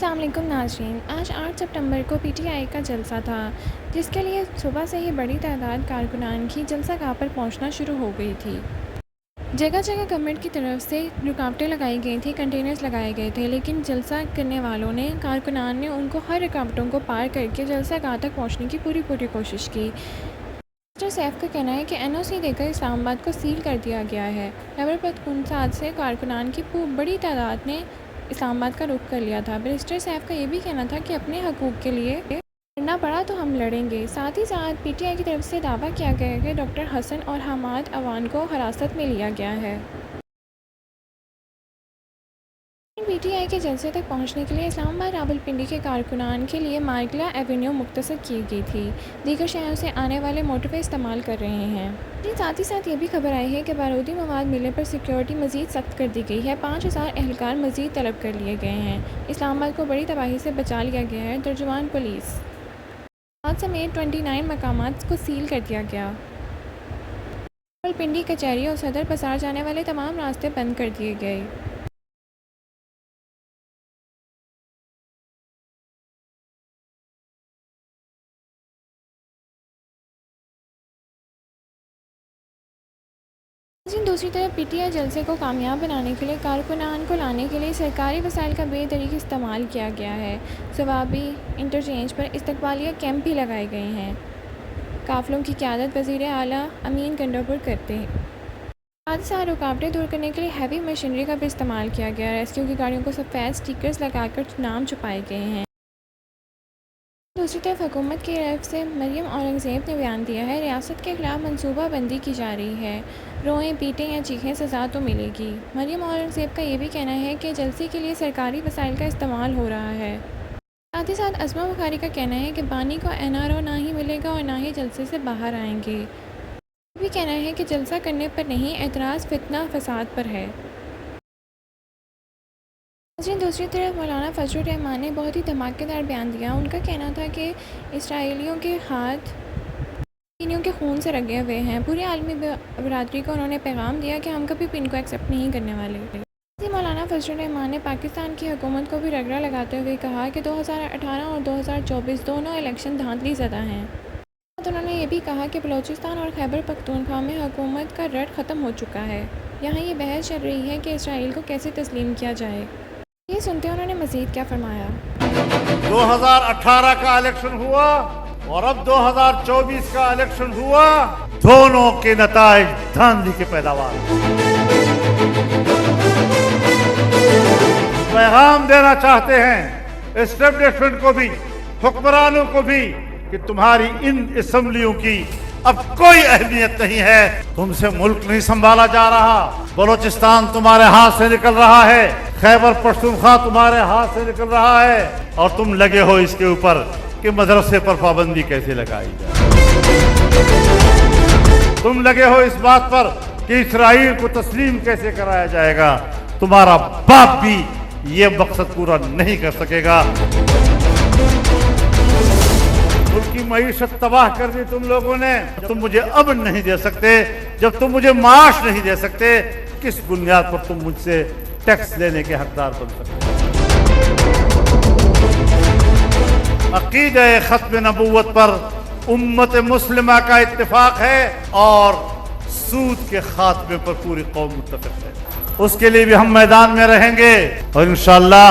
السلام علیکم ناظرین، آج 8 سپٹمبر کو پی ٹی آئی کا جلسہ تھا، جس کے لیے صبح سے ہی بڑی تعداد کارکنان کی جلسہ گاہ پر پہنچنا شروع ہو گئی تھی۔ جگہ جگہ گورنمنٹ کی طرف سے رکاوٹیں لگائی گئی تھیں، کنٹینرز لگائے گئے تھے، لیکن جلسہ کرنے والوں نے، کارکنان نے ان کو ہر رکاوٹوں کو پار کر کے جلسہ گاہ تک پہنچنے کی پوری کوشش کی۔ مسٹر سیف کا کہنا ہے کہ این او سی دے کر اسلام آباد کو سیل کر دیا گیا ہے۔ خیبر پختونخوا سے کارکنان کی بڑی تعداد نے اسلام آباد کا رخ کر لیا تھا۔ بیرسٹر سیف کا یہ بھی کہنا تھا کہ اپنے حقوق کے لیے لڑنا پڑا تو ہم لڑیں گے۔ ساتھ ہی ساتھ پی ٹی آئی کی طرف سے دعویٰ کیا گیا کہ ڈاکٹر حسن اور حماد عوان کو حراست میں لیا گیا ہے۔ پی ٹی آئی کے جلسے تک پہنچنے کے لیے اسلام آباد راولپنڈی کے کارکنان کے لیے مارگلا ایونیو مختصر کی گئی تھی۔ دیگر شہروں سے آنے والے موٹر وے استعمال کر رہے ہیں۔ ساتھ ہی ساتھ یہ بھی خبر آئی ہے کہ بارودی مواد ملنے پر سیکیورٹی مزید سخت کر دی گئی ہے۔ 5000 اہلکار مزید طلب کر لیے گئے ہیں۔ اسلام آباد کو بڑی تباہی سے بچا لیا گیا ہے۔ ترجمان پولیس سمیت 29 مقامات کو سیل کر دیا گیا۔ راولپنڈی کچہری اور صدر بازار جانے والے تمام راستے بند کر دیے گئے۔ دوسری طرف پی ٹی آئی جلسے کو کامیاب بنانے کے لیے کارکنان کو لانے کے لیے سرکاری وسائل کا بے دریغ استعمال کیا گیا ہے۔ ثوابی انٹرچینج پر استقبالیہ کیمپ بھی لگائے گئے ہیں۔ قافلوں کی قیادت وزیر اعلیٰ امین گنڈاپور کرتے ہیں۔ حادثہ رکاوٹیں دور کرنے کے لیے ہیوی مشینری کا بھی استعمال کیا گیا۔ ریسکیو کی گاڑیوں کو سفید سٹیکرز لگا کر نام چھپائے گئے ہیں۔ دوسری طرف حکومت کی طرف سے مریم اورنگزیب نے بیان دیا ہے، ریاست کے خلاف منصوبہ بندی کی جا رہی ہے، روئیں پیٹیں یا چیخیں سزا تو ملے گی۔ مریم اورنگزیب کا یہ بھی کہنا ہے کہ جلسے کے لیے سرکاری وسائل کا استعمال ہو رہا ہے۔ ساتھ ہی ساتھ عظمہ بخاری کا کہنا ہے کہ بانی کو این آر او نہ ہی ملے گا اور نہ ہی جلسے سے باہر آئیں گے۔ یہ بھی کہنا ہے کہ جلسہ کرنے پر نہیں، اعتراض فتنہ فساد پر ہے۔ دوسری طرف مولانا فضل الرحمان نے بہت ہی دھماکے دار بیان دیا۔ ان کا کہنا تھا کہ اسرائیلیوں کے ہاتھ فلسطینیوں کے خون سے رنگے ہوئے ہیں۔ پوری عالمی برادری کو انہوں نے پیغام دیا کہ ہم کبھی بھی ان کو ایکسیپٹ نہیں کرنے والے۔ مولانا فضل الرحمان نے پاکستان کی حکومت کو بھی رگڑا لگاتے ہوئے کہا کہ 2018 اور 2024 دونوں الیکشن دھاندلی زدہ ہیں۔ انہوں نے یہ بھی کہا کہ بلوچستان اور خیبر پختونخوا میں حکومت کا رٹ ختم ہو چکا ہے۔ یہاں یہ بحث چل رہی ہے کہ اسرائیل کو کیسے تسلیم کیا جائے۔ یہ سنتے انہوں نے مزید کیا فرمایا۔ 2018 کا الیکشن ہوا اور اب 2024 کا الیکشن ہوا، دونوں کے نتائج دھاندلی کی پیداوار۔ پیغام دینا چاہتے ہیں اسٹیبلشمنٹ کو بھی، حکمرانوں کو بھی، کہ تمہاری ان اسمبلیوں کی اب کوئی اہمیت نہیں ہے۔ تم سے ملک نہیں سنبھالا جا رہا۔ بلوچستان تمہارے ہاتھ سے نکل رہا ہے، خیبر پختونخوا تمہارے ہاتھ سے نکل رہا ہے، اور تم لگے ہو اس کے اوپر کہ مدرسے پر پابندی کیسے لگائی جائے۔ تم لگے ہو اس بات پر کہ اسرائیل کو تسلیم کیسے کرایا جائے گا۔ تمہارا باپ بھی یہ مقصد پورا نہیں کر سکے گا۔ ملک کی معیشت تباہ کر دی تم لوگوں نے۔ تم مجھے امن نہیں دے سکتے، جب تم مجھے معاش نہیں دے سکتے، کس بنیاد پر تم مجھ سے ٹیکس لینے کے حقدار بن سکتے؟ عقیدہ ختم نبوت پر امت مسلمہ کا اتفاق ہے اور سود کے خاتمے پر پوری قوم متفق ہے۔ اس کے لیے بھی ہم میدان میں رہیں گے اور انشاءاللہ